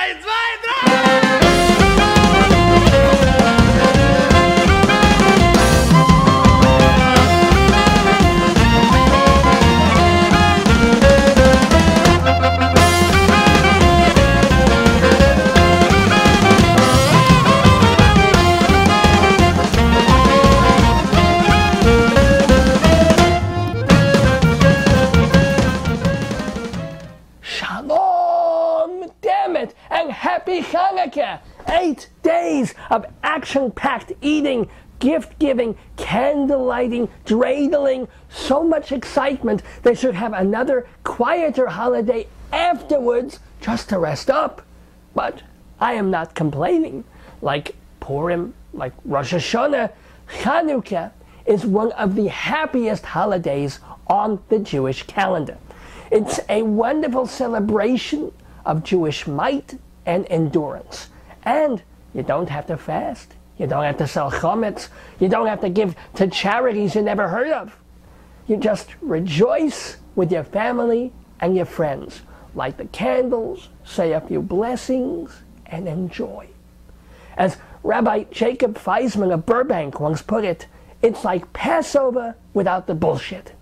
1, 2, 3! Shalom Dammit and happy Hanukkah! 8 days of action-packed eating, gift-giving, candle-lighting, dreidling, so much excitement they should have another quieter holiday afterwards just to rest up. But I am not complaining. Like Purim, like Rosh Hashanah, Hanukkah is one of the happiest holidays on the Jewish calendar. It's a wonderful celebration of Jewish might and endurance. And you don't have to fast. You don't have to sell chametz. You don't have to give to charities you never heard of. You just rejoice with your family and your friends. Light the candles, say a few blessings, and enjoy. As Rabbi Jacob Feisman of Burbank once put it, it's like Passover without the bullshit.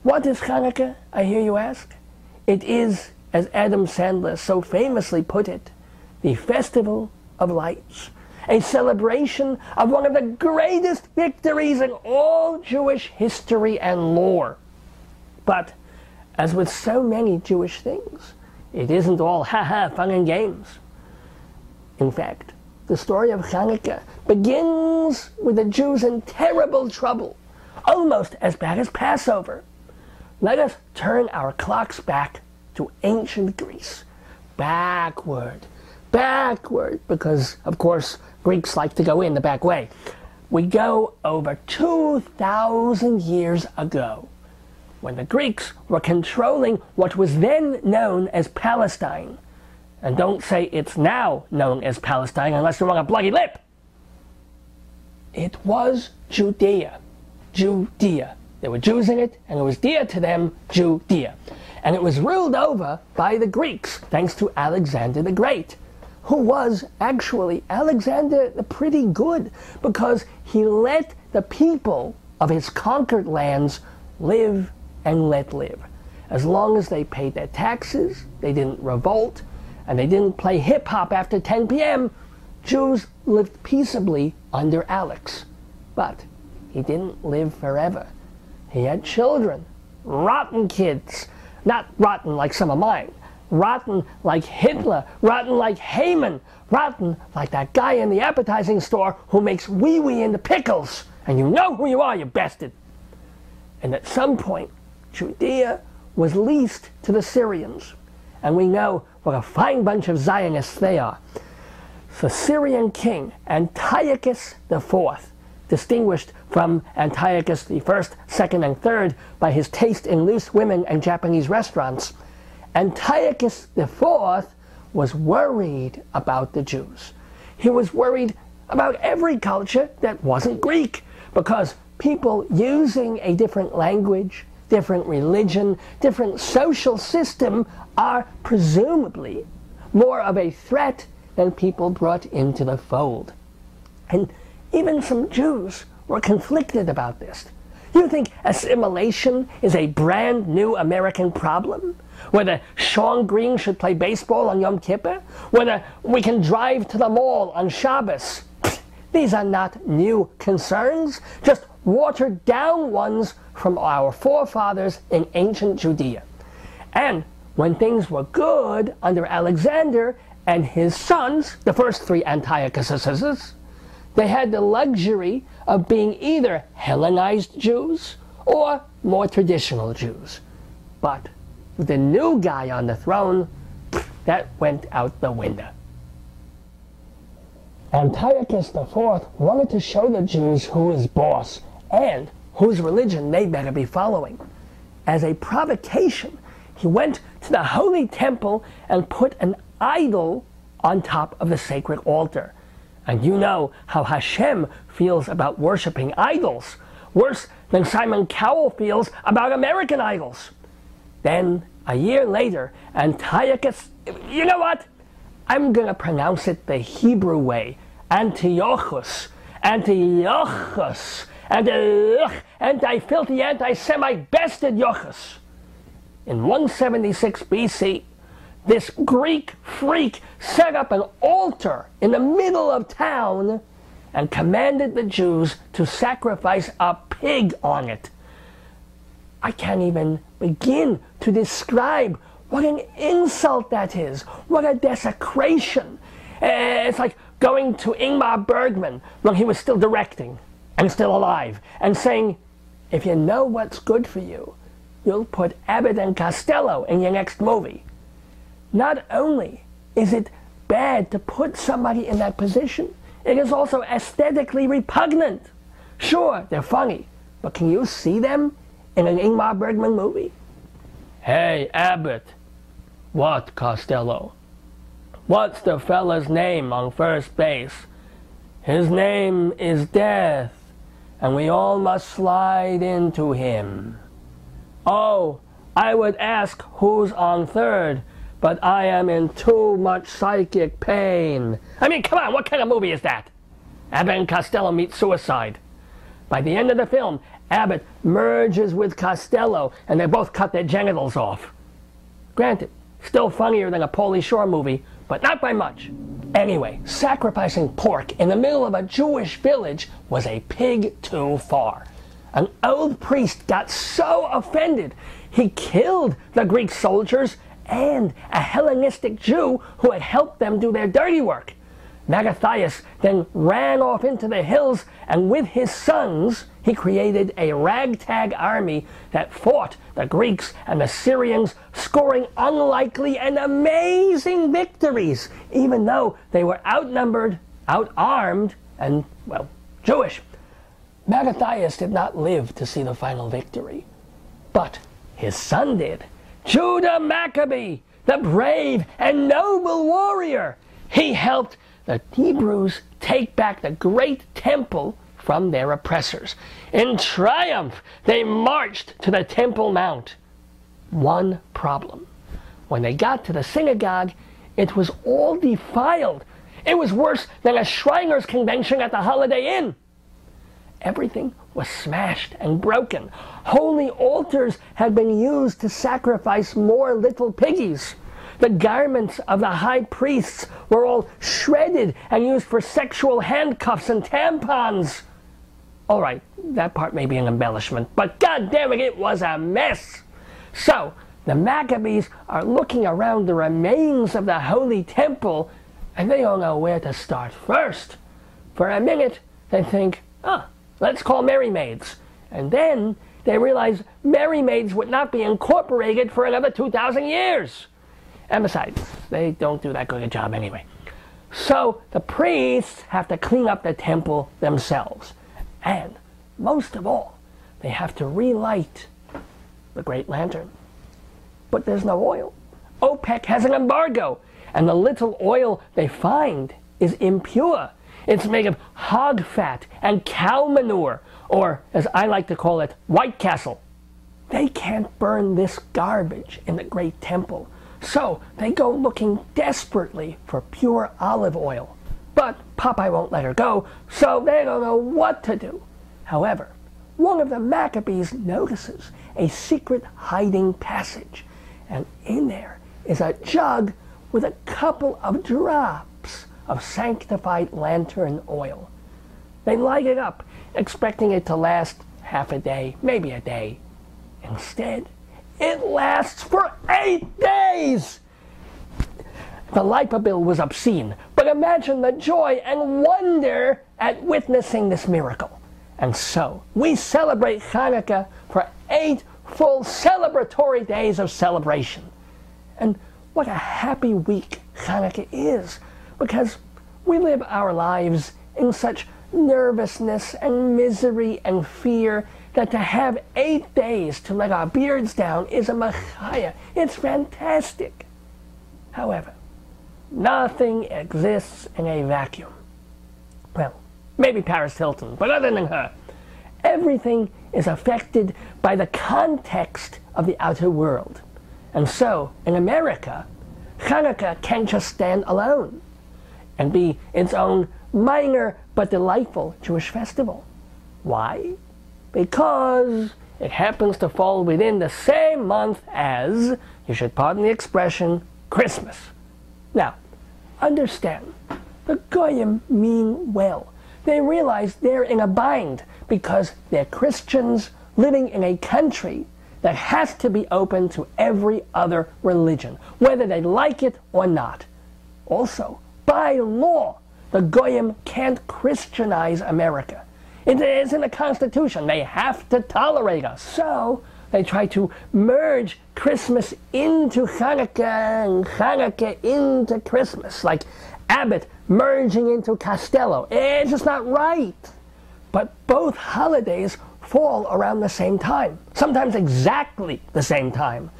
What is Hanukkah, I hear you ask? It is, as Adam Sandler so famously put it, the Festival of Lights, a celebration of one of the greatest victories in all Jewish history and lore. But, as with so many Jewish things, it isn't all ha-ha fun and games. In fact, the story of Hanukkah begins with the Jews in terrible trouble, almost as bad as Passover. Let us turn our clocks back to ancient Greece. Backward, because, of course, Greeks like to go in the back way. We go over 2,000 years ago, when the Greeks were controlling what was then known as Palestine. And don't say it's now known as Palestine unless you want a bloody lip. It was Judea. Judea. There were Jews in it, and it was dear to them, Judea. And it was ruled over by the Greeks, thanks to Alexander the Great, who was actually Alexander the Pretty Good, because he let the people of his conquered lands live and let live. As long as they paid their taxes, they didn't revolt, and they didn't play hip-hop after 10 p.m., Jews lived peaceably under Alex. But he didn't live forever. He had children, rotten kids, not rotten like some of mine, rotten like Hitler, rotten like Haman, rotten like that guy in the appetizing store who makes wee-wee in the pickles, and you know who you are, you bastard. And at some point, Judea was leased to the Syrians, and we know what a fine bunch of Zionists they are. The Syrian king, Antiochus IV, distinguished from Antiochus I, II, and III by his taste in loose women and Japanese restaurants, Antiochus IV was worried about the Jews. He was worried about every culture that wasn't Greek, because people using a different language, different religion, different social system are presumably more of a threat than people brought into the fold. And even some Jews were conflicted about this. You think assimilation is a brand new American problem? Whether Sean Green should play baseball on Yom Kippur? Whether we can drive to the mall on Shabbos? These are not new concerns, just watered down ones from our forefathers in ancient Judea. And when things were good under Alexander and his sons, the first three Antiochuses, they had the luxury of being either Hellenized Jews or more traditional Jews. But with the new guy on the throne, that went out the window. Antiochus IV wanted to show the Jews who is boss and whose religion they better be following. As a provocation, he went to the Holy Temple and put an idol on top of the sacred altar. And you know how Hashem feels about worshiping idols, worse than Simon Cowell feels about American idols. Then, a year later, Antiochus, you know what? I'm going to pronounce it the Hebrew way. Antiochus, Antiochus, anti-filthy, anti-Semite bastard Yochus. In 176 BC, this Greek freak set up an altar in the middle of town and commanded the Jews to sacrifice a pig on it. I can't even begin to describe what an insult that is, what a desecration. It's like going to Ingmar Bergman when he was still directing and still alive and saying, if you know what's good for you, you'll put Abbott and Costello in your next movie. Not only is it bad to put somebody in that position, it is also aesthetically repugnant. Sure, they're funny, but can you see them in an Ingmar Bergman movie? Hey, Abbott. What, Costello? What's the fella's name on first base? His name is Death, and we all must slide into him. Oh, I would ask who's on third, but I am in too much psychic pain. I mean, come on, what kind of movie is that? Abbott and Costello meet suicide. By the end of the film, Abbott merges with Costello, and they both cut their genitals off. Granted, still funnier than a Pauly Shore movie, but not by much. Anyway, sacrificing pork in the middle of a Jewish village was a pig too far. An old priest got so offended, he killed the Greek soldiers and a Hellenistic Jew who had helped them do their dirty work. Mattathias then ran off into the hills, and with his sons, he created a ragtag army that fought the Greeks and the Syrians, scoring unlikely and amazing victories, even though they were outnumbered, outarmed, and, well, Jewish. Mattathias did not live to see the final victory, but his son did. Judah Maccabee, the brave and noble warrior. He helped the Hebrews take back the great temple from their oppressors. In triumph, they marched to the Temple Mount. One problem. When they got to the synagogue, it was all defiled. It was worse than a Shriners convention at the Holiday Inn. Everything was smashed and broken. Holy altars had been used to sacrifice more little piggies. The garments of the high priests were all shredded and used for sexual handcuffs and tampons. All right, that part may be an embellishment, but God damn it, it was a mess. So, the Maccabees are looking around the remains of the Holy Temple, and they don't know where to start first. For a minute, they think, let's call Merry Maids. And then they realize Merry Maids would not be incorporated for another 2,000 years. And besides, they don't do that good a job anyway. So the priests have to clean up the temple themselves. And most of all, they have to relight the Great Lantern. But there's no oil. OPEC has an embargo, and the little oil they find is impure. It's made of hog fat and cow manure, or as I like to call it, White Castle. They can't burn this garbage in the Great Temple. So they go looking desperately for pure olive oil. But Popeye won't let her go, so they don't know what to do. However, one of the Maccabees notices a secret hiding passage, and in there is a jug with a couple of drops of sanctified lantern oil. They light it up, expecting it to last half a day, maybe a day. Instead, it lasts for 8 days! The light bill was obscene, but imagine the joy and wonder at witnessing this miracle. And so, we celebrate Hanukkah for 8 full celebratory days of celebration. And what a happy week Hanukkah is, because we live our lives in such nervousness and misery and fear that to have 8 days to let our beards down is a machaya. It's fantastic. However, nothing exists in a vacuum. Well, maybe Paris Hilton, but other than her, everything is affected by the context of the outer world. And so, in America, Hanukkah can't just stand alone and be its own minor but delightful Jewish festival. Why? Because it happens to fall within the same month as, you should pardon the expression, Christmas. Now, understand, the Goyim mean well. They realize they're in a bind because they're Christians living in a country that has to be open to every other religion, whether they like it or not. Also, by law, the Goyim can't Christianize America. It is in the Constitution. They have to tolerate us. So they try to merge Christmas into Hanukkah and Hanukkah into Christmas, like Abbott merging into Costello. It's just not right. But both holidays fall around the same time, sometimes exactly the same time.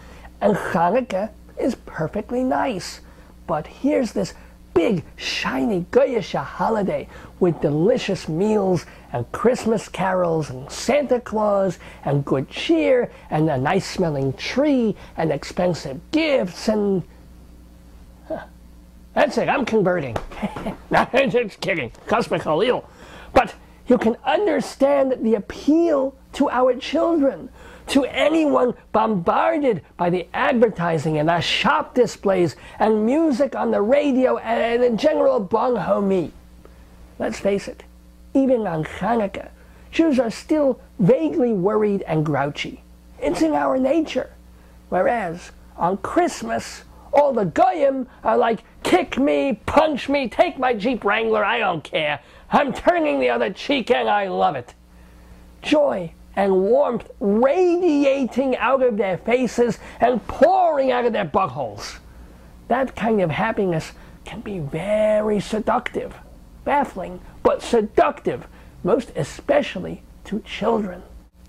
And Hanukkah is perfectly nice. But here's this big, shiny, Goyish holiday with delicious meals and Christmas carols and Santa Claus and good cheer and a nice smelling tree and expensive gifts and... That's it, I'm converting. No, just kidding. Chas v'chalil. But you can understand the appeal to our children, to anyone bombarded by the advertising and the shop displays and music on the radio and in general bon homie. Let's face it, even on Hanukkah, Jews are still vaguely worried and grouchy. It's in our nature. Whereas on Christmas, all the Goyim are like, kick me, punch me, take my Jeep Wrangler, I don't care. I'm turning the other cheek and I love it. Joy and warmth radiating out of their faces and pouring out of their buttholes. That kind of happiness can be very seductive. Baffling, but seductive, most especially to children.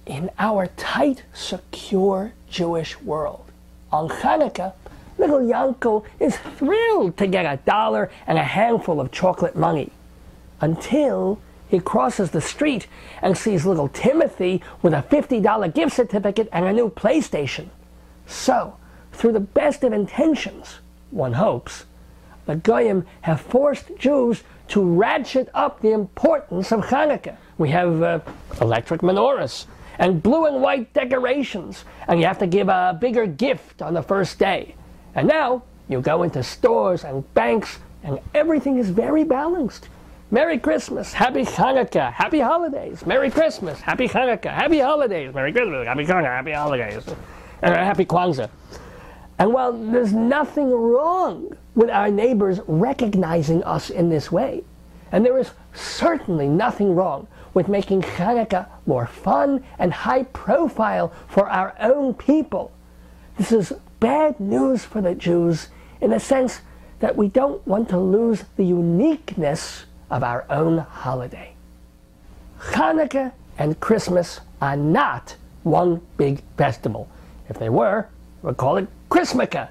In our tight, secure Jewish world, on Hanukkah, little Yankel is thrilled to get $1 and a handful of chocolate money. Until he crosses the street and sees little Timothy with a $50 gift certificate and a new PlayStation. So, through the best of intentions, one hopes, the Goyim have forced Jews to ratchet up the importance of Hanukkah. We have electric menorahs and blue and white decorations, and you have to give a bigger gift on the first day. And now, you go into stores and banks, and everything is very balanced. Merry Christmas, Happy Hanukkah, Happy Holidays. Merry Christmas, Happy Hanukkah, Happy Holidays. Merry Christmas, Happy Hanukkah, Happy Holidays. And Happy Kwanzaa. And while there's nothing wrong with our neighbors recognizing us in this way, and there is certainly nothing wrong with making Hanukkah more fun and high profile for our own people, this is bad news for the Jews in the sense that we don't want to lose the uniqueness of our own holiday. Hanukkah and Christmas are not one big festival. If they were, we'd call it Christmaka.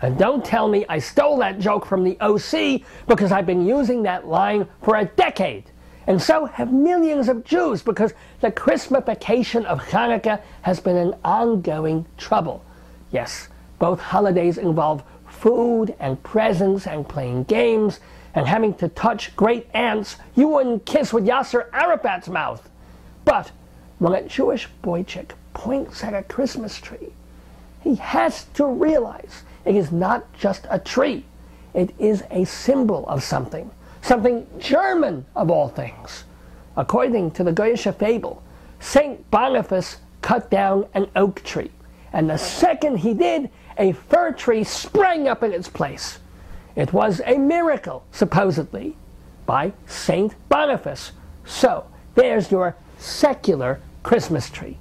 And don't tell me I stole that joke from the OC, because I've been using that line for a decade. And so have millions of Jews, because the Christmification of Hanukkah has been an ongoing trouble. Yes, both holidays involve food and presents and playing games and having to touch great aunts you wouldn't kiss with Yasser Arafat's mouth. But when a Jewish boy chick points at a Christmas tree, he has to realize it is not just a tree. It is a symbol of something. Something German, of all things. According to the Goyish fable, St. Boniface cut down an oak tree, and the second he did, a fir tree sprang up in its place. It was a miracle, supposedly, by St. Boniface. So, there's your secular Christmas tree.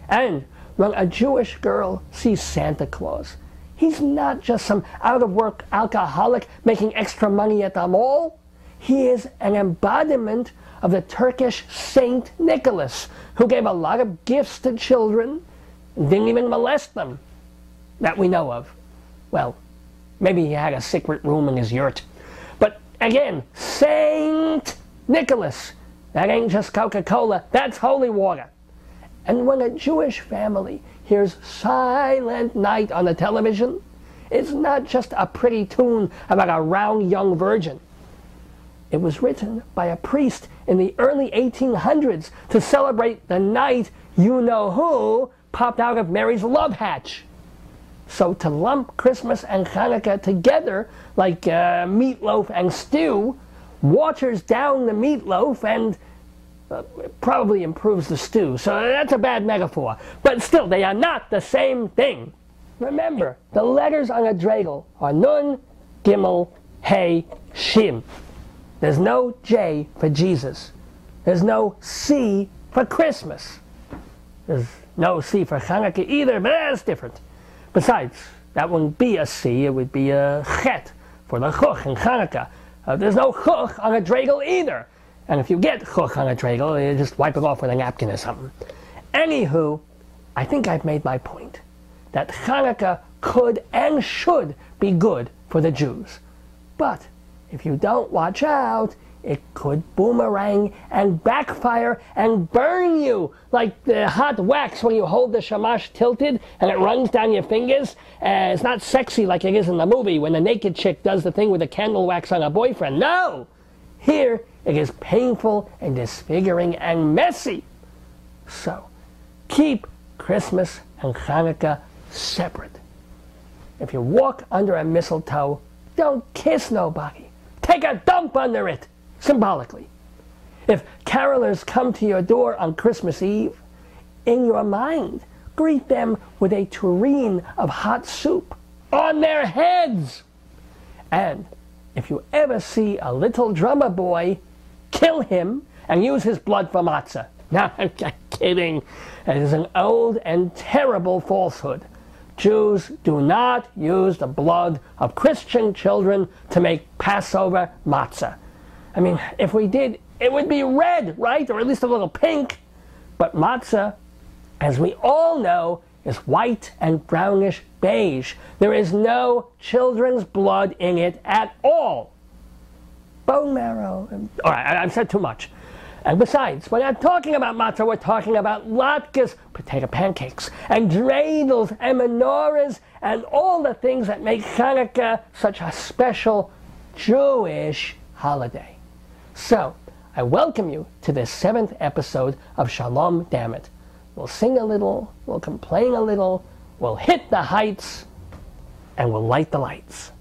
And when a Jewish girl sees Santa Claus, he's not just some out-of-work alcoholic making extra money at the mall. He is an embodiment of the Turkish Saint Nicholas, who gave a lot of gifts to children and didn't even molest them, that we know of. Well, maybe he had a secret room in his yurt. But again, Saint Nicholas. That ain't just Coca-Cola, that's holy water. And when a Jewish family hears Silent Night on the television, It's not just a pretty tune about a round young virgin. It was written by a priest in the early 1800s to celebrate the night you-know-who popped out of Mary's love hatch. So to lump Christmas and Hanukkah together like meatloaf and stew waters down the meatloaf and probably improves the stew. So that's a bad metaphor. But still, they are not the same thing. Remember, the letters on a dreidel are Nun, Gimel, Hey, Shin. There's no J for Jesus. There's no C for Christmas. There's no C for Hanukkah either, but that's different. Besides, that wouldn't be a C, it would be a Chet for the Chuch in Hanukkah. There's no Chuch on a dreidel either. And if you get Chuch on a dreidel, you just wipe it off with a napkin or something. Anywho, I think I've made my point. That Hanukkah could and should be good for the Jews. But if you don't watch out, it could boomerang and backfire and burn you like the hot wax when you hold the shamash tilted and it runs down your fingers. It's not sexy like it is in the movie when the naked chick does the thing with the candle wax on her boyfriend. No! Here, it is painful and disfiguring and messy. So, keep Christmas and Hanukkah separate. If you walk under a mistletoe, don't kiss nobody. Take a dump under it, symbolically. If carolers come to your door on Christmas Eve, in your mind, greet them with a tureen of hot soup on their heads. And if you ever see a little drummer boy, kill him and use his blood for matzah. No, I'm kidding. It is an old and terrible falsehood. Jews do not use the blood of Christian children to make Passover matzah. I mean, if we did, it would be red, right? Or at least a little pink. But matzah, as we all know, is white and brownish beige. There is no children's blood in it at all. Bone marrow. All right, I've said too much. And besides, we're not talking about matzah, we're talking about latkes, potato pancakes, and dreidels, and menorahs, and all the things that make Hanukkah such a special Jewish holiday. So, I welcome you to this 7th episode of Shalom Dammit. We'll sing a little, we'll complain a little, we'll hit the heights, and we'll light the lights.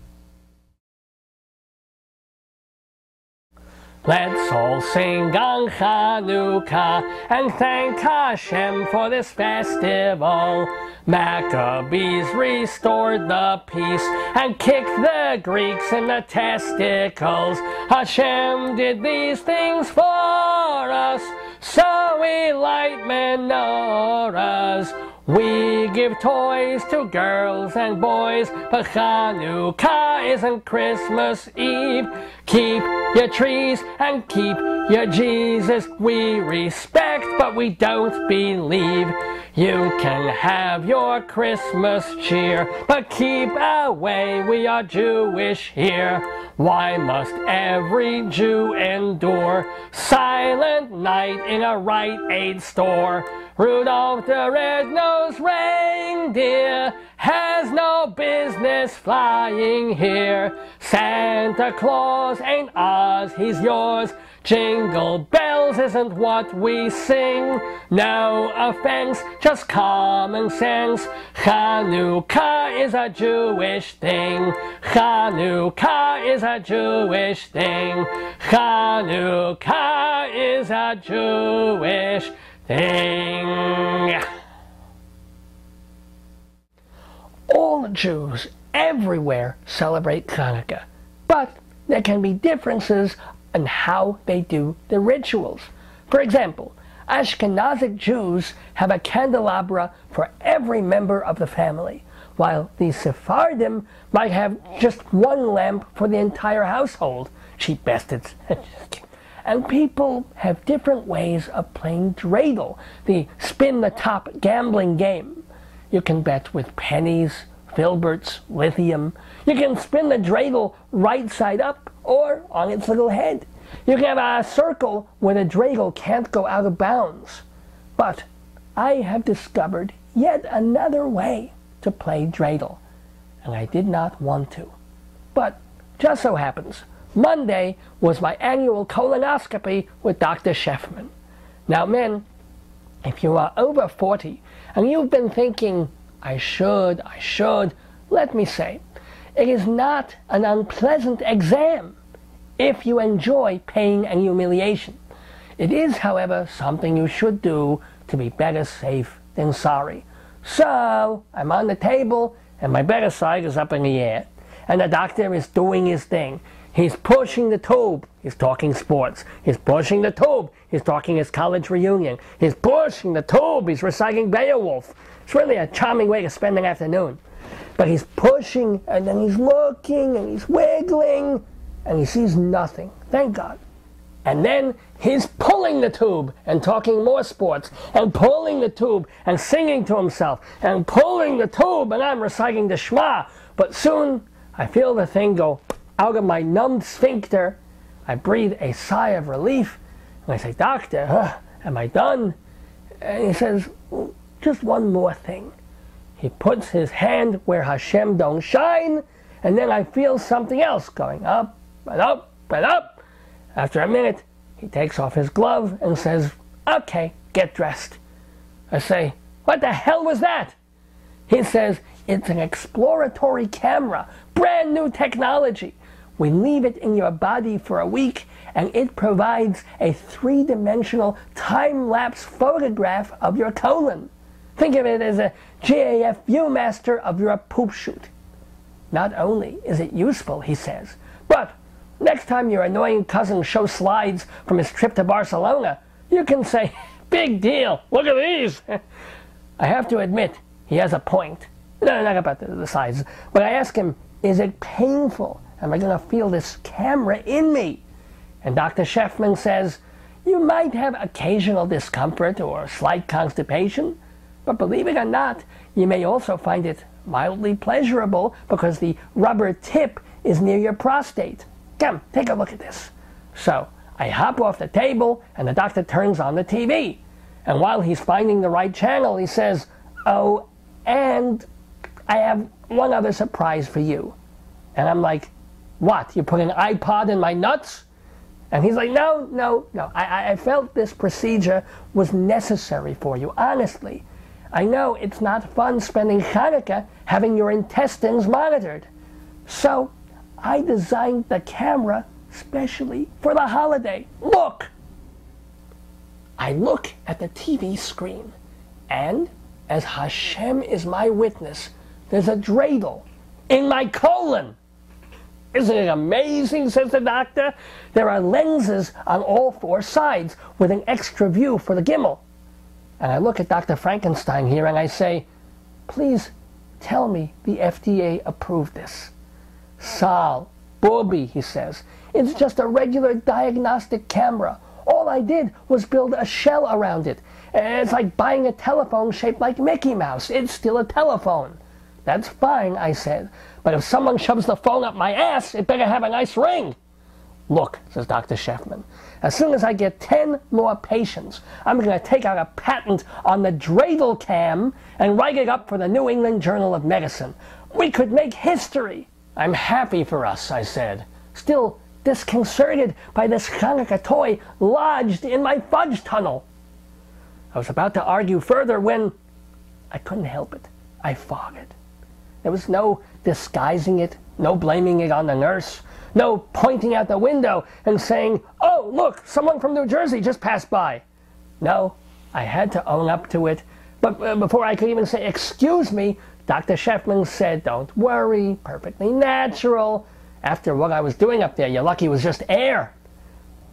Let's all sing on Chanukah and thank Hashem for this festival. Maccabees restored the peace and kicked the Greeks in the testicles. Hashem did these things for us, so we light menorahs. We give toys to girls and boys, but Chanukah isn't Christmas Eve. Keep your trees and keep your Jesus. We respect, but we don't believe. You can have your Christmas cheer, but keep away, we are Jewish here. Why must every Jew endure silent night in a Rite Aid store? Rudolph the red-nosed reindeer has no business flying here. Santa Claus ain't Oz, he's yours. Jingle bells isn't what we sing. No offense, just common sense. Chanukah is a Jewish thing. Chanukah is a Jewish thing. Chanukah is a Jewish thing. All Jews everywhere celebrate Hanukkah, but there can be differences in how they do the rituals. For example, Ashkenazic Jews have a candelabra for every member of the family, while the Sephardim might have just one lamp for the entire household. Cheap bastards. And people have different ways of playing dreidel, the spin-the-top gambling game. You can bet with pennies, filberts, lithium. You can spin the dreidel right side up or on its little head. You can have a circle where the dreidel can't go out of bounds. But I have discovered yet another way to play dreidel. and I did not want to. But just so happens, Monday was my annual colonoscopy with Dr. Sheffman. Now men, if you are over 40 and you've been thinking, I should, let me say, it is not an unpleasant exam if you enjoy pain and humiliation. It is, however, something you should do to be better safe than sorry. So, I'm on the table and my better side is up in the air. And the doctor is doing his thing. He's pushing the tube. He's talking sports. He's pushing the tube. He's talking his college reunion. He's pushing the tube. He's reciting Beowulf. It's really a charming way to spend an afternoon. But he's pushing, and then he's looking, and he's wiggling, and he sees nothing. Thank God. And then he's pulling the tube and talking more sports, and pulling the tube and singing to himself, and pulling the tube, and I'm reciting the Shema. But soon I feel the thing go out of my numbed sphincter. I breathe a sigh of relief, and I say, Doctor, am I done? And he says, just one more thing. He puts his hand where Hashem don't shine, and then I feel something else going up and up and up. After a minute, he takes off his glove and says, okay, get dressed. I say, what the hell was that? He says, it's an exploratory camera, brand new technology. We leave it in your body for a week, and it provides a three-dimensional time-lapse photograph of your colon. Think of it as a GAF Viewmaster of your poop chute. Not only is it useful, he says, but next time your annoying cousin shows slides from his trip to Barcelona, you can say, big deal, look at these. I have to admit, he has a point. No, not about the slides. But I ask him, is it painful? Am I going to feel this camera in me? And Dr. Sheffman says, you might have occasional discomfort or slight constipation, but believe it or not, you may also find it mildly pleasurable because the rubber tip is near your prostate. Come, take a look at this. So, I hop off the table and the doctor turns on the TV. And while he's finding the right channel, he says, oh, and I have one other surprise for you. And I'm like, what? You put an iPod in my nuts? And he's like, no. I felt this procedure was necessary for you, honestly. I know it's not fun spending Hanukkah having your intestines monitored. So I designed the camera specially for the holiday. Look! I look at the TV screen, and as Hashem is my witness, there's a dreidel in my colon. Isn't it amazing, says the doctor? There are lenses on all four sides with an extra view for the gimel. And I look at Dr. Frankenstein here and I say, please tell me the FDA approved this. Sal, Bobby, he says, it's just a regular diagnostic camera. All I did was build a shell around it. It's like buying a telephone shaped like Mickey Mouse. It's still a telephone. That's fine, I said. But if someone shoves the phone up my ass, it better have a nice ring. Look, says Dr. Sheffman, as soon as I get 10 more patients, I'm going to take out a patent on the Dreidelcam and write it up for the New England Journal of Medicine. We could make history. I'm happy for us, I said, still disconcerted by this Hanukkah toy lodged in my fudge tunnel. I was about to argue further when I couldn't help it. I farted. There was no disguising it, no blaming it on the nurse, no pointing out the window and saying, oh, look, someone from New Jersey just passed by. No, I had to own up to it. But before I could even say, excuse me, Dr. Sheffman said, don't worry, perfectly natural. After what I was doing up there, you're lucky it was just air.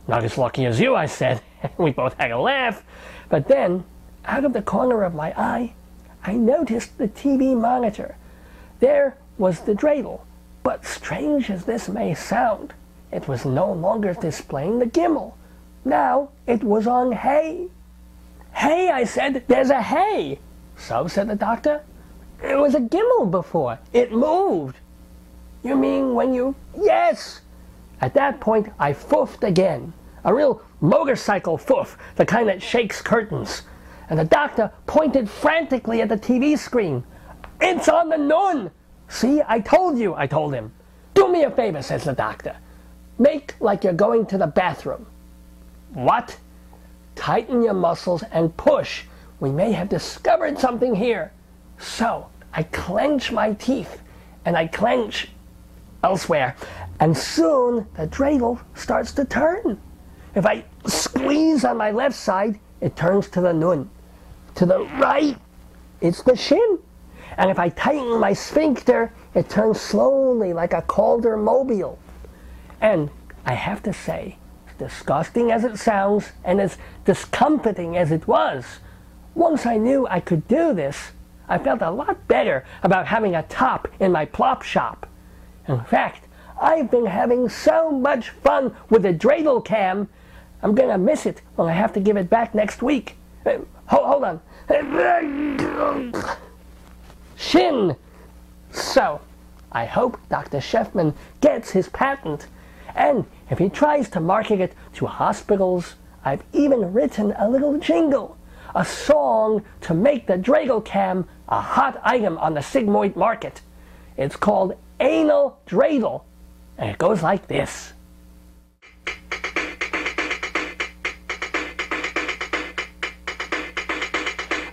Not as lucky as you, I said. We both had a laugh. But then, out of the corner of my eye, I noticed the TV monitor. There was the dreidel. But strange as this may sound, it was no longer displaying the gimel. Now it was on hay. Hey, I said, there's a hay. So, said the doctor, it was a gimel before. It moved. You mean when you... Yes! At that point, I foofed again. A real motorcycle foof, the kind that shakes curtains. And the doctor pointed frantically at the TV screen. It's on the nun! See, I told you, I told him. Do me a favor, says the doctor. Make like you're going to the bathroom. What? Tighten your muscles and push. We may have discovered something here. So, I clench my teeth, and I clench elsewhere, and soon the dreidel starts to turn. If I squeeze on my left side, it turns to the nun. To the right, it's the shin. And if I tighten my sphincter, it turns slowly like a Calder mobile. And I have to say, as disgusting as it sounds, and as discomforting as it was, once I knew I could do this, I felt a lot better about having a top in my plop shop. In fact, I've been having so much fun with the Dreidelcam, I'm gonna miss it when I have to give it back next week. Hold on. Shin. So, I hope Dr. Sheffman gets his patent. And if he tries to market it to hospitals, I've even written a little jingle. A song to make the Dreidelcam a hot item on the sigmoid market. It's called Anal Dreidel, and it goes like this.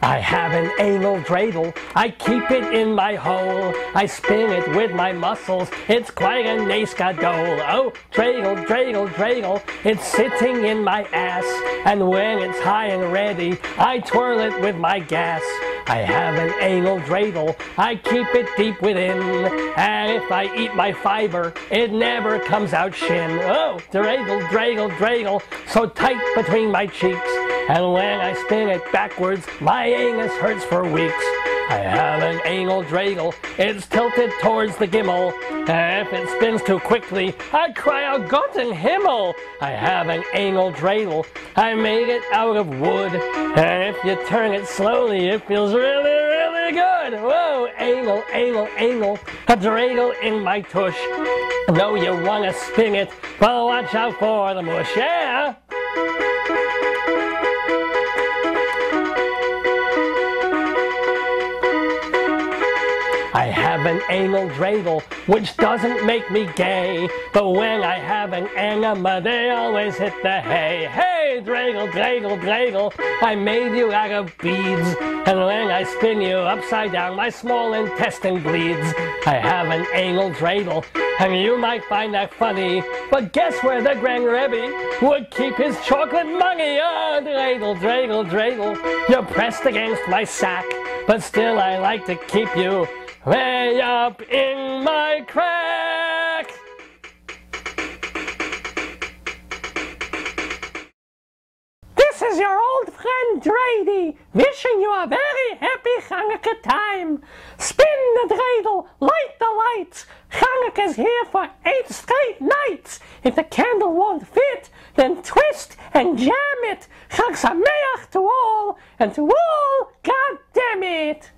I have an anal dreidel, I keep it in my hole. I spin it with my muscles, it's quite a nice gadol. Oh, dreidel, dreidel, dreidel, it's sitting in my ass. And when it's high and ready, I twirl it with my gas. I have an anal dreidel, I keep it deep within. And if I eat my fiber, it never comes out shin. Oh, dreidel, dreidel, dreidel, so tight between my cheeks. And when I spin it backwards, my anus hurts for weeks. I have an anal dreidel, it's tilted towards the gimmel. And if it spins too quickly, I cry out Gott in Himmel. I have an anal dreidel, I made it out of wood. And if you turn it slowly, it feels really, really good. Whoa, anal, anal, anal, a dreidel in my tush. Know you wanna spin it, but watch out for the mush, yeah? I have an anal dreidel, which doesn't make me gay. But when I have an enema, they always hit the hay. Hey, dreidel, dreidel, dreidel, I made you out of beads. And when I spin you upside down, my small intestine bleeds. I have an anal dreidel, and you might find that funny. But guess where the Grand Rebbe would keep his chocolate money? Oh, dreidel, dreidel, dreidel, you're pressed against my sack. But still I like to keep you way up in my crack. This is your old friend Dreidy, wishing you a very happy Hanukkah time. Spin the dreidel, light the lights. Hanukkah's here for 8 straight nights. If the candle won't fit, then twist and jam it. Chag Sameach to all, and to all, God damn it.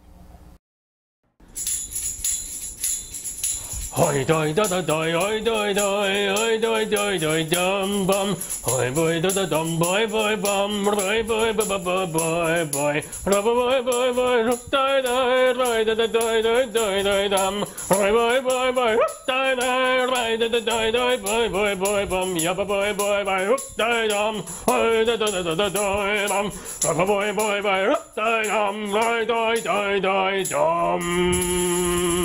Hoi doi da da doi, hoi doi doi, hoi doi doi doi dum bum, hoi boy da da dum boy boy bum, boy boy boy boy boy boy, boy boy boy doi doi, doi da da doi doi doi doi dum, boy boy boy boy doi doi, doi da da doi doi boy boy boy bum, ya boy boy boy doi dum, hoi da da da da da doi dum, boy boy boy doi dum, doi doi doi doi dum.